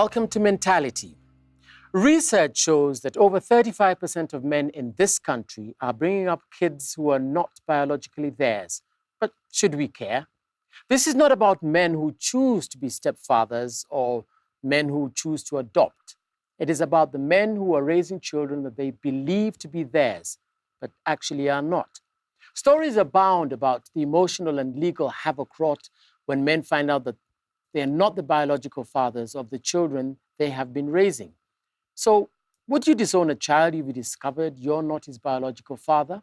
Welcome to Mentality. Research shows that over 35% of men in this country are bringing up kids who are not biologically theirs. But should we care? This is not about men who choose to be stepfathers or men who choose to adopt. It is about the men who are raising children that they believe to be theirs, but actually are not. Stories abound about the emotional and legal havoc wrought when men find out that they are not the biological fathers of the children they have been raising. So, would you disown a child if you discovered you're not his biological father?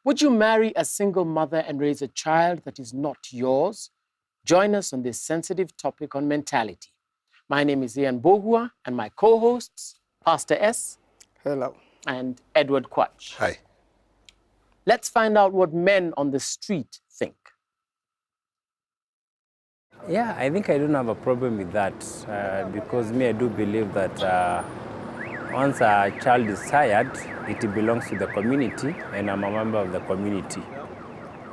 Would you marry a single mother and raise a child that is not yours? Join us on this sensitive topic on mentality. My name is Ian Bogua, and my co-hosts, Pastor S. Hello. And Edward Quach. Hi. Let's find out what men on the street think. Yeah, I think I don't have a problem with that because I do believe that once a child is tired, it belongs to the community and I'm a member of the community.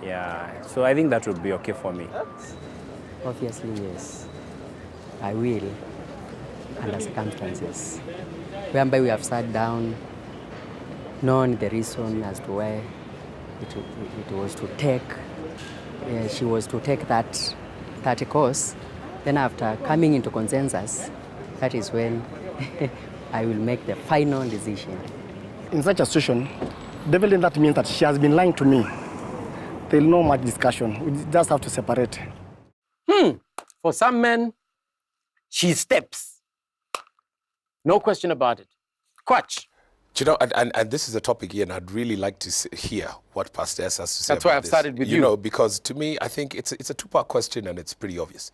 Yeah, so I think that would be okay for me. Obviously, yes. I will, under circumstances. Whereby we have sat down, known the reason as to why it was to take, she was to take that course. Then after coming into consensus, that is when I will make the final decision. In such a situation, definitely that means that she has been lying to me. There's no much discussion. We just have to separate. For some men, she steps. No question about it. Quach. Do you know, and this is a topic here, and I'd really like to hear what Pastor S has to say. That's why about I've this. started with you. You know, because to me, I think it's a two-part question, and it's pretty obvious.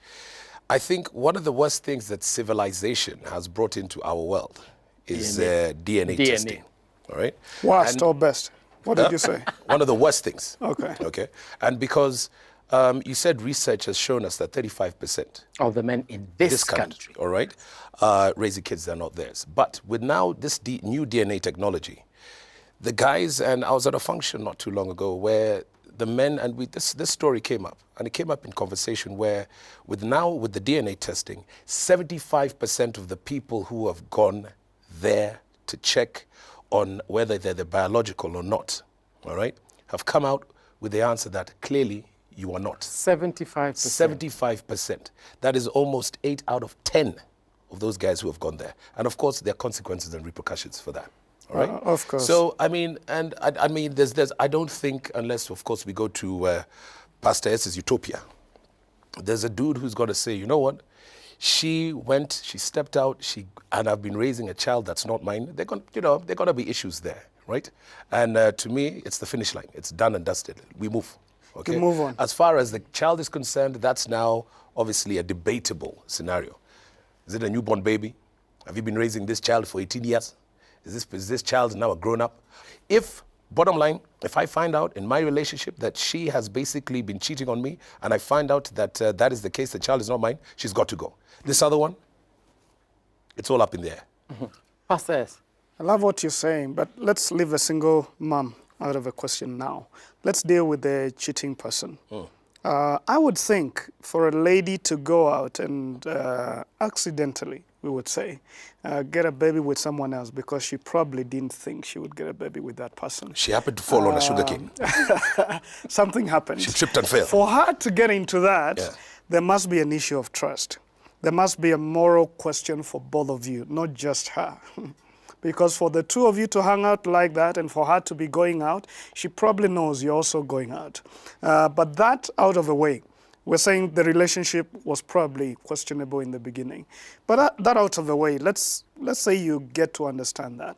I think one of the worst things that civilization has brought into our world is DNA testing. All right? Worst or best? What did you say? One of the worst things. Okay. Okay. And because you said research has shown us that 35% of the men in this country, all right, raising kids that are not theirs. But with now this new DNA technology, the guys, and I was at a function not too long ago where the men, and this story came up, and it came up in conversation where with the DNA testing, 75% of the people who have gone there to check on whether they're the biological or not, all right, have come out with the answer that clearly you are not. 75%. 75%. That is almost 8 out of 10 of those guys who have gone there. And of course, there are consequences and repercussions for that. All right? Of course. So, I mean, and I mean, I don't think, unless, of course, we go to Pastor S's utopia, there's a dude who's going to say, you know what? She stepped out, and I've been raising a child that's not mine. They're going to be issues there, right? And to me, it's the finish line. It's done and dusted. We move. Okay? We move on. As far as the child is concerned, that's now obviously a debatable scenario. Is it a newborn baby? Have you been raising this child for 18 years? Is this child now a grown-up? Bottom line, if I find out in my relationship that she has basically been cheating on me, and I find out that that is the case, the child is not mine, she's got to go. This other one, it's all up in the air. Pastor S. I love what you're saying, but let's leave a single mom out of a question now. Let's deal with the cheating person. I would think for a lady to go out and accidentally, we would say, get a baby with someone else because she probably didn't think she would get a baby with that person. She happened to fall on a sugar cane. Something happened. She tripped and fell. For her to get into that, there must be an issue of trust. There must be a moral question for both of you, not just her. Because for the two of you to hang out like that and for her to be going out, she probably knows you're also going out. But that out of the way, we're saying the relationship was probably questionable in the beginning. But that out of the way, let's say you get to understand that.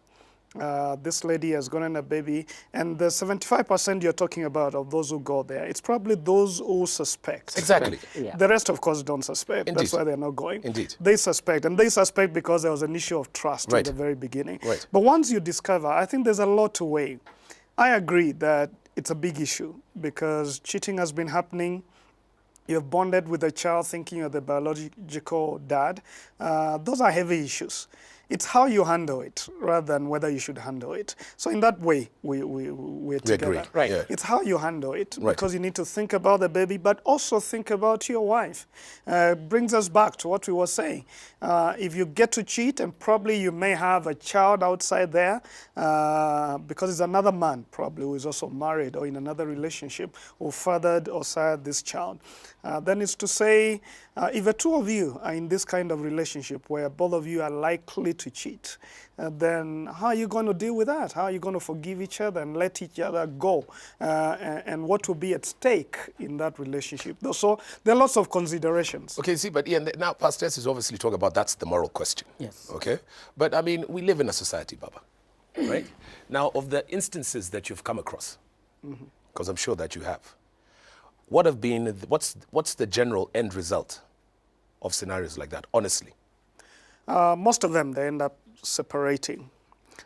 This lady has gotten a baby, and the 75% you're talking about of those who go there, it's probably those who suspect. Exactly. Yeah. The rest, of course, don't suspect. Indeed. That's why they're not going. Indeed. They suspect, and they suspect because there was an issue of trust Right. at the very beginning. Right. But once you discover, I think there's a lot to weigh. I agree that it's a big issue because cheating has been happening. You've bonded with a child thinking you're the biological dad. Those are heavy issues. it's how you handle it rather than whether you should handle it. So in that way, we're together. agree. Right. Yeah. It's how you handle it, Right. because you need to think about the baby, but also think about your wife. Brings us back to what we were saying. If you get to cheat, and probably you may have a child outside there, because it's another man probably who is also married or in another relationship who fathered or sired this child. Then it's to say, if the two of you are in this kind of relationship where both of you are likely to cheat, then how are you going to deal with that? How are you going to forgive each other and let each other go? And what will be at stake in that relationship? So there are lots of considerations. Okay, see, but Ian, now Pastor S is obviously talking about that's the moral question. Yes. Okay? But I mean, we live in a society, Baba, right? Now, of the instances that you've come across, because I'm sure that you have, what's the general end result of scenarios like that, honestly? Most of them, they end up separating.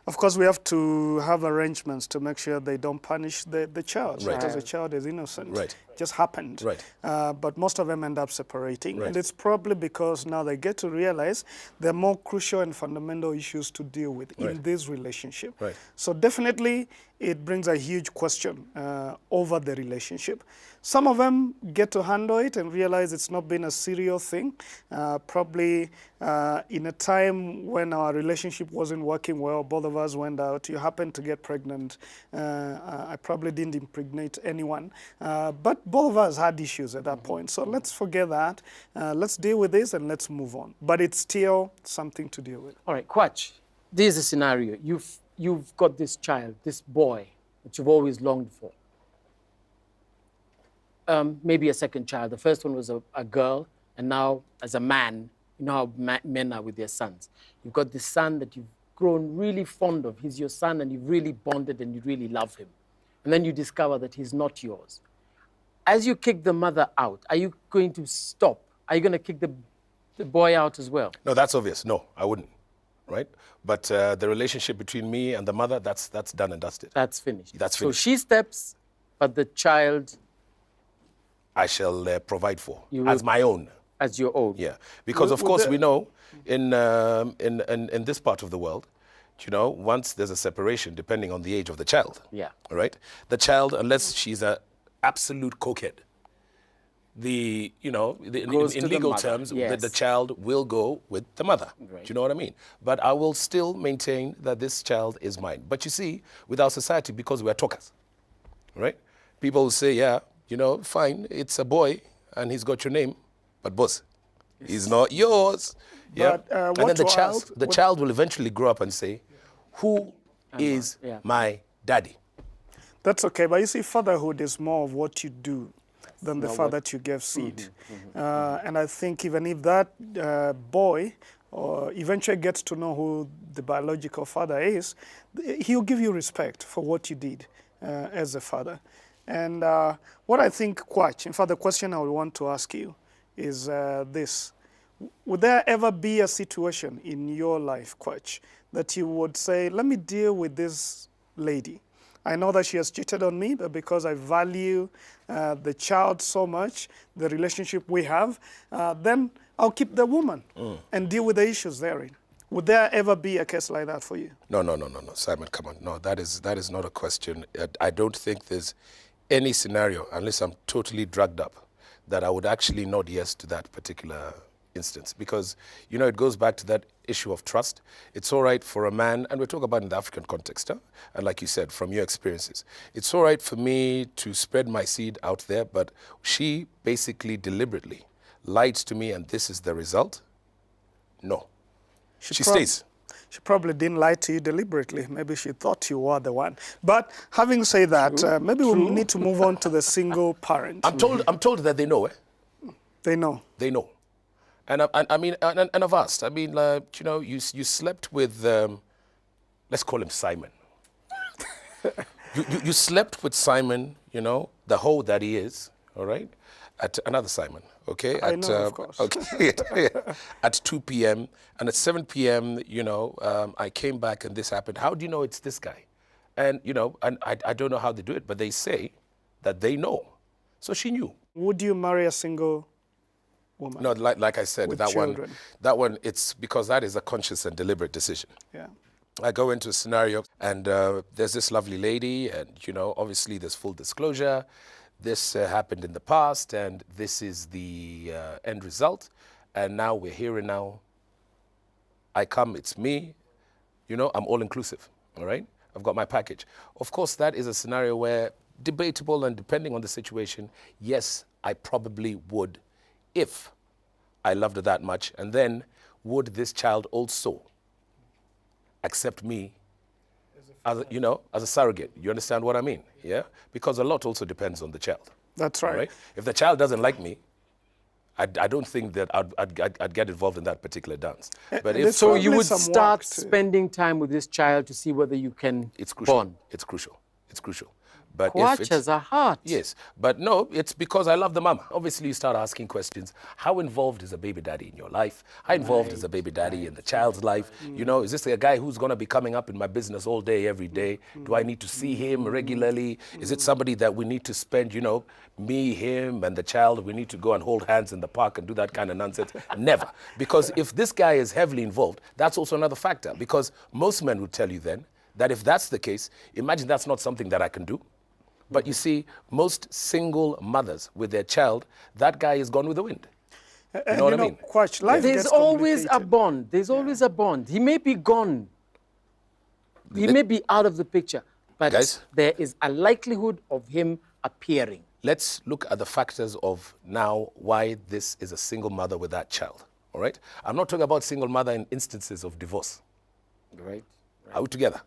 Of course, we have to have arrangements to make sure they don't punish the child, Right. because the child is innocent. Right. Just happened. Right. But most of them end up separating. Right. And it's probably because now they get to realize there are more crucial and fundamental issues to deal with in Right. this relationship. Right. So definitely, it brings a huge question over the relationship. Some of them get to handle it and realize it's not been a serious thing. Probably in a time when our relationship wasn't working well, both of us went out, you happened to get pregnant. I probably didn't impregnate anyone. But both of us had issues at that point. So let's forget that. Let's deal with this and let's move on. But it's still something to deal with. All right, Kwach, this is a scenario. You've got this child, this boy that you've always longed for. Maybe a second child. The first one was a girl, and now as a man, you know how men are with their sons. You've got this son that you've grown really fond of. He's your son, and you've really bonded, and you really love him. And then you discover that he's not yours. As you kick the mother out, are you going to stop? Are you going to kick the boy out as well? No, that's obvious. No, I wouldn't, right? But the relationship between me and the mother, that's done and dusted. That's finished. That's So finished. she steps, but the child I shall provide for You will- as my own. as your own. Yeah, because of Would course the- we know in this part of the world, you know, once there's a separation, depending on the age of the child, Yeah. all right, the child, unless she's a absolute cokehead, in Goes to the legal mother, terms, yes. the child will go with the mother. Right. Do you know what I mean? But I will still maintain that this child is mine. But you see, with our society, because we're talkers, right? People will say, yeah, you know, fine, it's a boy and he's got your name, but boss, he's not yours. Yeah. But, and what then to ask- the child will eventually grow up and say, who is yeah. my daddy? That's okay, but you see, fatherhood is more of what you do than the fact that you gave seed. And I think even if that boy eventually gets to know who the biological father is, he'll give you respect for what you did as a father. And what I think, Kwach, in fact, the question I would want to ask you is this. Would there ever be a situation in your life, Kwach, that you would say, let me deal with this lady? I know that she has cheated on me, but because I value the child so much, the relationship we have, then I'll keep the woman and deal with the issues therein. Would there ever be a case like that for you? No, Simon, come on. No, that is not a question. I don't think there's any scenario, unless I'm totally drugged up, that I would actually nod yes to that particular instance. Because, you know, it goes back to that issue of trust. It's all right for a man, and we're talking about in the African context, and like you said, from your experiences, it's all right for me to spread my seed out there, but she basically deliberately lied to me, and this is the result? No. She stays. She probably didn't lie to you deliberately. Maybe she thought you were the one. But having said that, maybe we need to move on to the single parent. I'm told that they know, They know. They know. And I mean, and I've asked. I mean, you know, you slept with, let's call him Simon. you slept with Simon, you know, the hoe that he is, all right, at another Simon, okay? I know, of course. Okay, at 2 p.m. And at 7 p.m., you know, I came back and this happened. How do you know it's this guy? And, you know, and I don't know how they do it, but they say that they know. So she knew. Would you marry a single woman. No, like I said, With that children. one, it's because that is a conscious and deliberate decision. Yeah. I go into a scenario and there's this lovely lady and, obviously there's full disclosure. This happened in the past and this is the end result. And now we're here and now. I come, it's me, I'm all inclusive, all right? I've got my package. Of course, that is a scenario where debatable and depending on the situation, yes, I probably would if I loved her that much. And then would this child also accept me as a surrogate? You understand what I mean? Yeah? Because a lot also depends on the child. That's right. all right? If the child doesn't like me, I don't think that I'd get involved in that particular dance. But if So you Probably would some start work to- spending time with this child to see whether you can it's crucial. bond. It's crucial. It's crucial. But if Watch it's, as a heart. yes, but no, it's because I love the mama. Obviously, you start asking questions. How involved is a baby daddy in your life? How involved is a baby daddy in the child's life? Is this a guy who's going to be coming up in my business all day, every day? Do I need to see him regularly? Is it somebody that we need to spend, me, him, and the child, we need to go and hold hands in the park and do that kind of nonsense? Never. Because if this guy is heavily involved, that's also another factor. Because most men would tell you then that if that's the case, imagine that's not something that I can do. But you see, most single mothers with their child, that guy is gone with the wind. You know what I mean? Quach, life There's gets always a complicated. bond. There's always a bond. He may be gone. He may be out of the picture. But Guys? there is a likelihood of him appearing. Let's look at the factors of now why this is a single mother with that child. All right? I'm not talking about single mother in instances of divorce. Right. Are we together?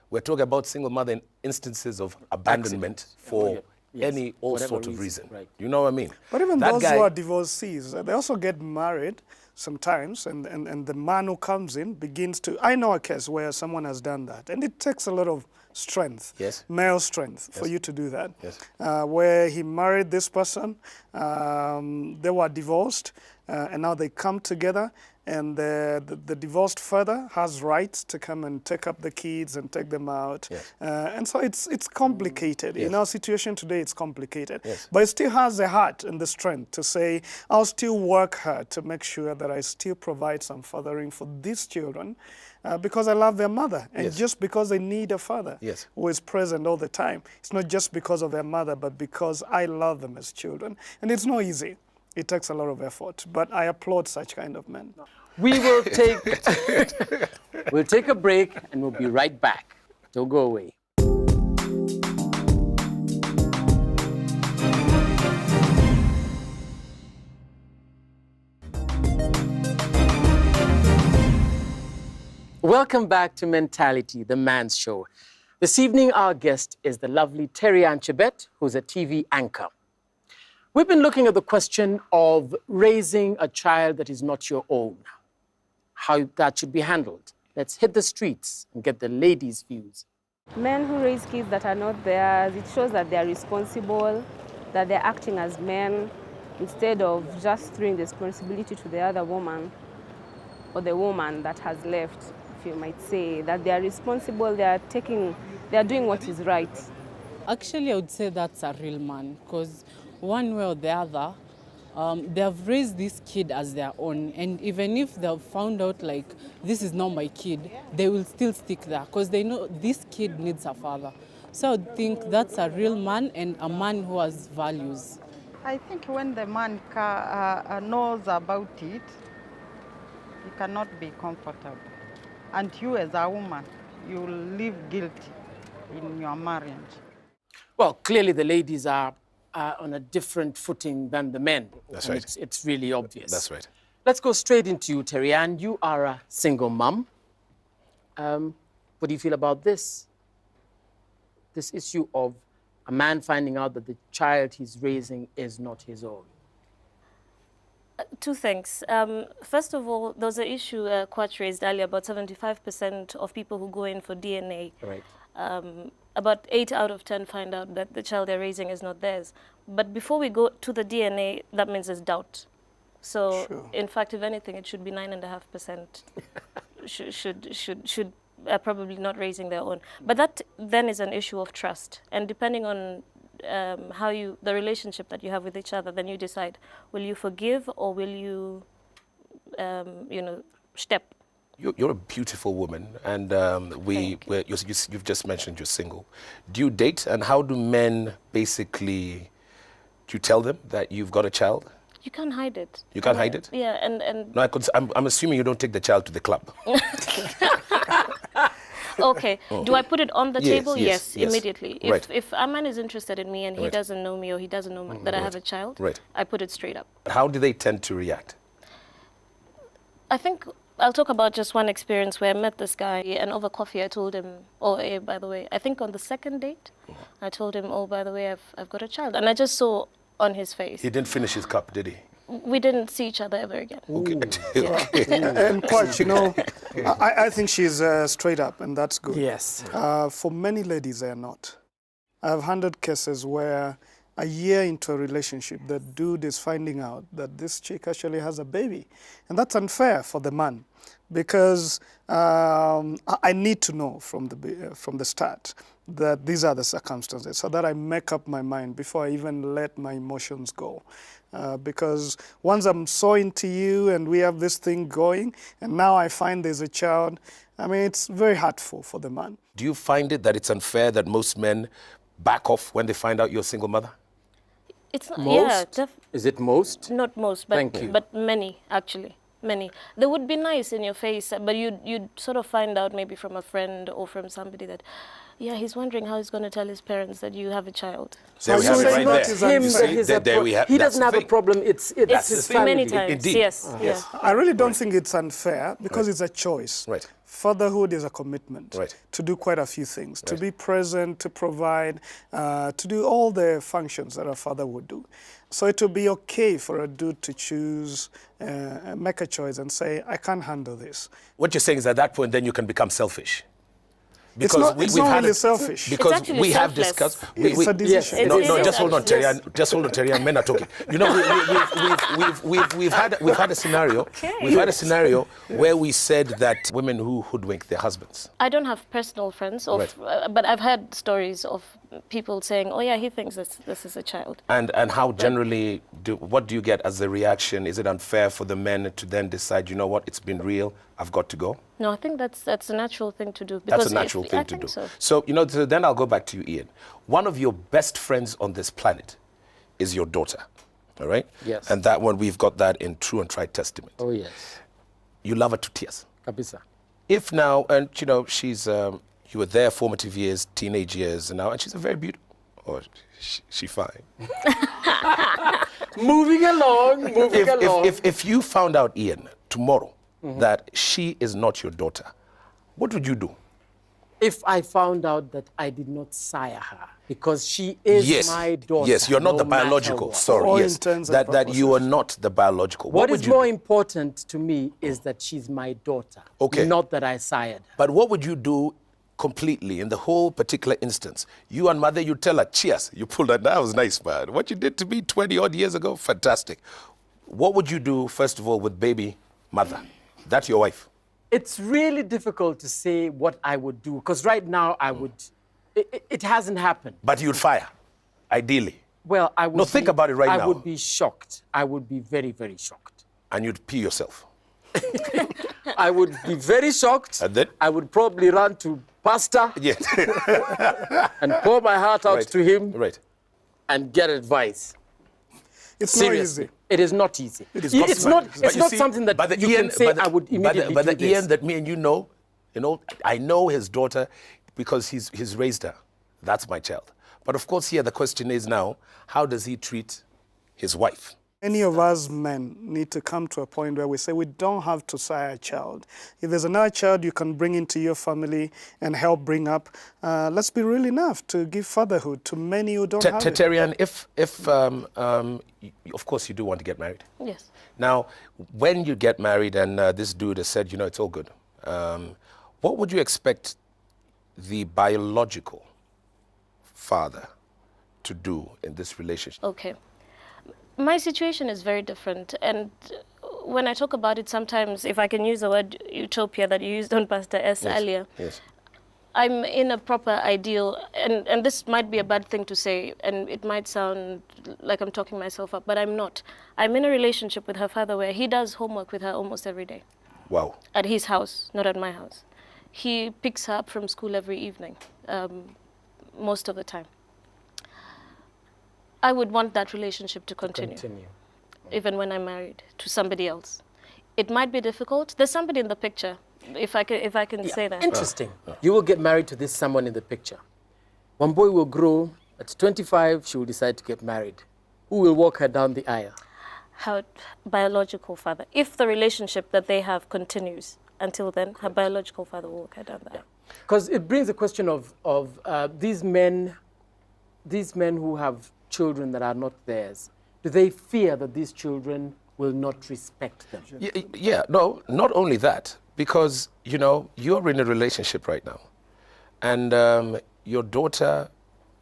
We're talking about single mother in instances of abandonment for Yes, all whatever sort of reason, reason. right. You know what I mean? But even That those guy, who are divorcees, they also get married sometimes, and the man who comes in begins to... I know a case where someone has done that, and it takes a lot of strength, Yes. male strength, for you to do that. Yes. Where he married this person, they were divorced, and now they come together, and the divorced father has rights to come and take up the kids and take them out. Yes. And so it's complicated. Yes. In our situation today, it's complicated. Yes. But it still has the heart and the strength to say, I'll still work hard to make sure that I still provide some fathering for these children because I love their mother. And Yes. just because they need a father Yes. who is present all the time, it's not just because of their mother, but because I love them as children. And it's not easy. It takes a lot of effort, but I applaud such kind of men. We will we'll take a break and we'll be right back. Don't go away. Welcome back to Mentality, the Man's Show. This evening, our guest is the lovely Terry Chebet, who's a TV anchor. We've been looking at the question of raising a child that is not your own, how that should be handled. Let's hit the streets and get the ladies' views. Men who raise kids that are not theirs, it shows that they are responsible, that they're acting as men, instead of just throwing the responsibility to the other woman or the woman that has left, if you might say, that they are responsible, they are doing what is right. Actually, I would say that's a real man, because one way or the other, they have raised this kid as their own, and even if they've found out like this is not my kid, they will still stick there because they know this kid needs a father. So I would think that's a real man and a man who has values. I think when the man knows about it, he cannot be comfortable. And you as a woman, you will live guilty in your marriage. Well, clearly the ladies are on a different footing than the men. That's And right. It's really obvious. That's right. Let's go straight into you, Terry Ann. You are a single mum. What do you feel about this? This issue of a man finding out that the child he's raising is not his own. Two things. First of all, there was an issue Kwach raised earlier about 75% of people who go in for DNA. Right. About 8 out of 10 find out that the child they're raising is not theirs. But before we go to the DNA, that means there's doubt. So, Sure. in fact, if anything, it should be 9.5% should probably not raising their own. But that then is an issue of trust. And depending on the relationship that you have with each other, then you decide, will you forgive or will you, step? You're a beautiful woman, and you've just mentioned you're single. Do you date, and how do men basically, do you tell them that you've got a child? You can't hide it. You can't hide it? Yeah, and No, I'm assuming you don't take the child to the club. Okay. Do I put it on the table? Yes, immediately. If a man is interested in me and he doesn't know me or he doesn't know that I have a child, I put it straight up. How do they tend to react? I think I'll talk about just one experience where I met this guy, and over coffee I told him, by the way, I think on the second date, I told him, by the way, I've got a child. And I just saw on his face. He didn't finish his cup, did he? We didn't see each other ever again. Okay. And quite, I think she's straight up, and that's good. Yes. For many ladies, they are not. I've handled cases where a year into a relationship, the dude is finding out that this chick actually has a baby. And that's unfair for the man, because I need to know from the start that these are the circumstances, so that I make up my mind before I even let my emotions go. Because once I'm so into you and we have this thing going, and now I find there's a child, I mean, it's very hurtful for the man. Do you find it that it's unfair that most men back off when they find out you're a single mother? It's not, most? Is it most? Not most, but many, actually. Many. They would be nice in your face, but you'd sort of find out maybe from a friend or from somebody that, he's wondering how he's going to tell his parents that you have a child. There we have it right there. He doesn't have a problem. It's his family. Many times. Indeed. Yes. I really don't think it's unfair, because it's a choice. Right. Fatherhood is a commitment to do quite a few things, to be present, to provide, to do all the functions that a father would do. So it would be okay for a dude to choose, make a choice and say, I can't handle this. What you're saying is at that point, then you can become selfish. Because it's not really selfish. Because we have discussed. It's a decision. No, just hold on, Terry. Just hold on, Terry. Men are talking. We've had a scenario. Okay. We've had a scenario where we said that women who hoodwink their husbands. I don't have personal friends, but I've heard stories of people saying, he thinks this is a child. And how generally what do you get as the reaction? Is it unfair for the men to then decide, you know what, it's been real, I've got to go? No, I think that's a natural thing to do. That's a natural thing to do. So, then I'll go back to you, Ian. One of your best friends on this planet is your daughter, all right? Yes. And that one, we've got that in True and Tried Testament. Oh, yes. You love her to tears. Kabisa. If now, and she's, you were there formative years, teenage years, and now, and she's a very beautiful, she's fine. Moving along. If you found out, Ian, tomorrow, that she is not your daughter, what would you do? If I found out that I did not sire her, because she is my daughter. Yes, you're not the biological. Sorry, yes. That you are not the biological. What is more important to me is that she's my daughter. Okay. Not that I sired her. But what would you do completely in the whole particular instance? You and mother, you tell her, cheers, you pulled that. That was nice, man. What you did to me 20 odd years ago, fantastic. What would you do, first of all, with baby mother? That's your wife. It's really difficult to say what I would do, because right now I would, it hasn't happened. But you'd fire, ideally. Well, I would. No, think about it right now. I would be shocked. I would be very, very shocked. And you'd pee yourself. I would be very shocked. And then? I would probably run to Pastor and pour my heart out to him and get advice. It's Seriously. not easy. It is not easy. It's not something that you can say I would immediately But do the Ian that me and you know, I know his daughter because he's raised her. That's my child. But of course here the question is now, how does he treat his wife? Any of us men need to come to a point where we say we don't have to sire a child. If there's another child you can bring into your family and help bring up, let's be real enough to give fatherhood to many who don't have it. Terian, if of course you do want to get married. Yes. Now, when you get married and this dude has said, it's all good, what would you expect the biological father to do in this relationship? Okay. My situation is very different, and when I talk about it sometimes, if I can use the word utopia that you used on Pastor S earlier, I'm in a proper ideal, and this might be a bad thing to say, and it might sound like I'm talking myself up, but I'm not. I'm in a relationship with her father where he does homework with her almost every day. Wow. At his house, not at my house. He picks her up from school every evening, most of the time. I would want that relationship to continue, even when I'm married to somebody else. It might be difficult. There's somebody in the picture, if I can say that. Interesting. You will get married to this someone in the picture. One boy will grow. At 25, she will decide to get married. Who will walk her down the aisle? Her biological father. If the relationship that they have continues until then, her biological father will walk her down the aisle. Because it brings the question of these men who have children that are not theirs. Do they fear that these children will not respect them? Yeah, no, not only that, because, you know, you're in a relationship right now, and your daughter,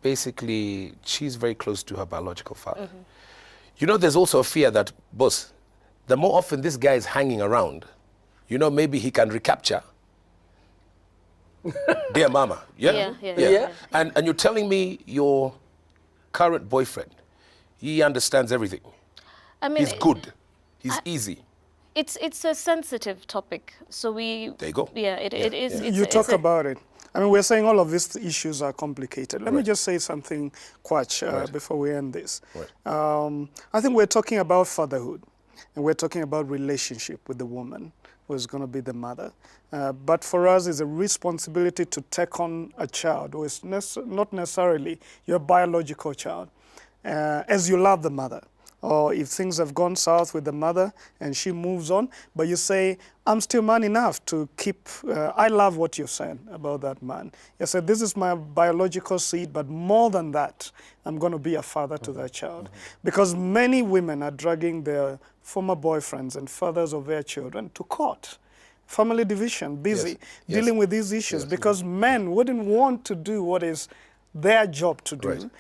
basically, she's very close to her biological father. Mm-hmm. You know, there's also a fear that, boss, the more often this guy is hanging around, you know, maybe he can recapture dear mama. Yeah. And you're telling me your current boyfriend, he understands everything. I mean, he's good. He's easy. It's a sensitive topic, so we. There you go. Yeah, it is. You talk about it. I mean, we're saying all of these issues are complicated. Let me just say something, Kwach, before we end this. I think we're talking about fatherhood, and we're talking about relationship with the woman who is going to be the mother. But for us, it's a responsibility to take on a child who is not necessarily your biological child, as you love the mother. Or if things have gone south with the mother and she moves on, but you say, I'm still man enough to keep, I love what you said about that man. You said, this is my biological seed, but more than that, I'm going to be a father to that child. Because many women are dragging their former boyfriends and fathers of their children to court. Family division, busy, dealing with these issues, because men wouldn't want to do what is their job to do,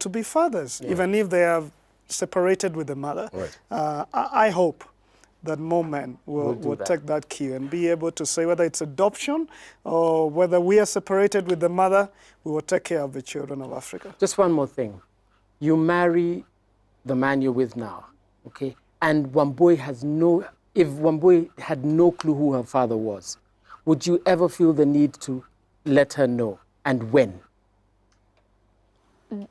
to be fathers, even if they have separated with the mother. I hope that more men will take that cue and be able to say whether it's adoption or whether we are separated with the mother, we will take care of the children of Africa. Just one more thing. You marry the man you're with now, okay? And Wambui if Wambui had no clue who her father was, would you ever feel the need to let her know, and when?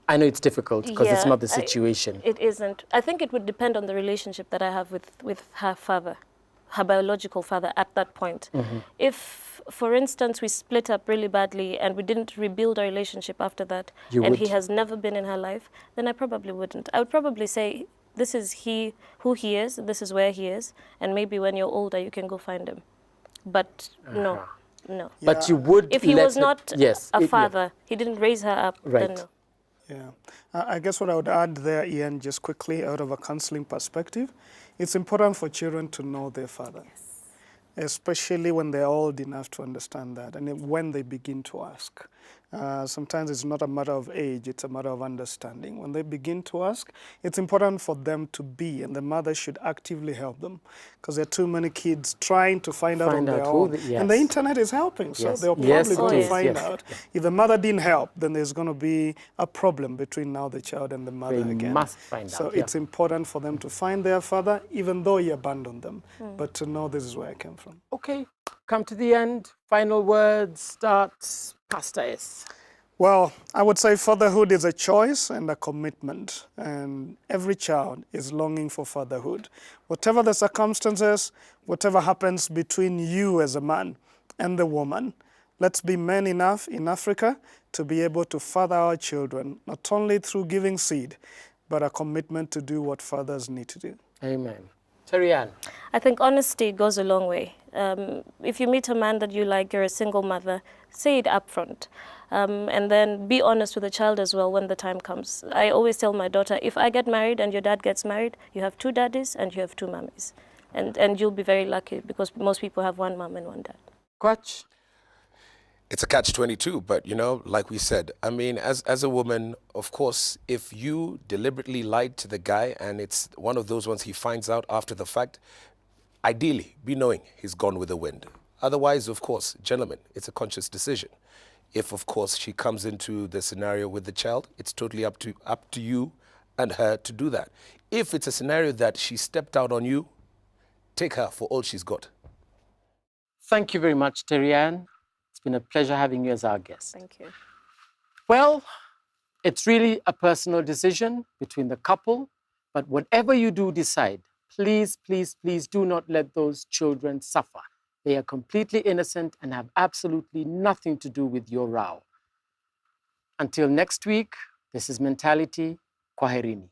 I know it's difficult because it's not the situation. It isn't. I think it would depend on the relationship that I have with her father, her biological father at that point. Mm-hmm. If, for instance, we split up really badly and we didn't rebuild our relationship after that, he has never been in her life, then I probably wouldn't. I would probably say, this is who he is, this is where he is, and maybe when you're older, you can go find him. But no. But you would if he was not a father, he didn't raise her up, then no. Yeah, I guess what I would add there, Ian, just quickly, out of a counseling perspective, it's important for children to know their father, especially when they're old enough to understand that, and when they begin to ask. Sometimes it's not a matter of age, it's a matter of understanding. When they begin to ask, it's important for them to be, and the mother should actively help them, because there are too many kids trying to find out on their own. And the internet is helping, so they're probably going to find out. If the mother didn't help, then there's going to be a problem between now the child and the mother again. They must find out. So it's important for them to find their father, even though he abandoned them, but to know this is where I came from. Okay, come to the end. Final words, starts, Pastor S. Well, I would say fatherhood is a choice and a commitment, and every child is longing for fatherhood. Whatever the circumstances, whatever happens between you as a man and the woman, let's be men enough in Africa to be able to father our children, not only through giving seed, but a commitment to do what fathers need to do. Amen. Terry-Ann. I think honesty goes a long way. If you meet a man that you like, you're a single mother, say it up front. And then be honest with the child as well when the time comes. I always tell my daughter, if I get married and your dad gets married, you have 2 daddies and you have 2 mummies. And you'll be very lucky because most people have 1 mom and 1 dad. Kwach? It's a catch-22, but, you know, like we said, I mean, as a woman, of course, if you deliberately lied to the guy and it's one of those ones he finds out after the fact, ideally, be knowing he's gone with the wind. Otherwise, of course, gentlemen, it's a conscious decision. If, of course, she comes into the scenario with the child, it's totally up to you and her to do that. If it's a scenario that she stepped out on you, take her for all she's got. Thank you very much, Terry-Ann. It's been a pleasure having you as our guest. Thank you. Well, it's really a personal decision between the couple, but whatever you do decide, please, please, please do not let those children suffer. They are completely innocent and have absolutely nothing to do with your row. Until next week, this is Mentality. Kwaherini.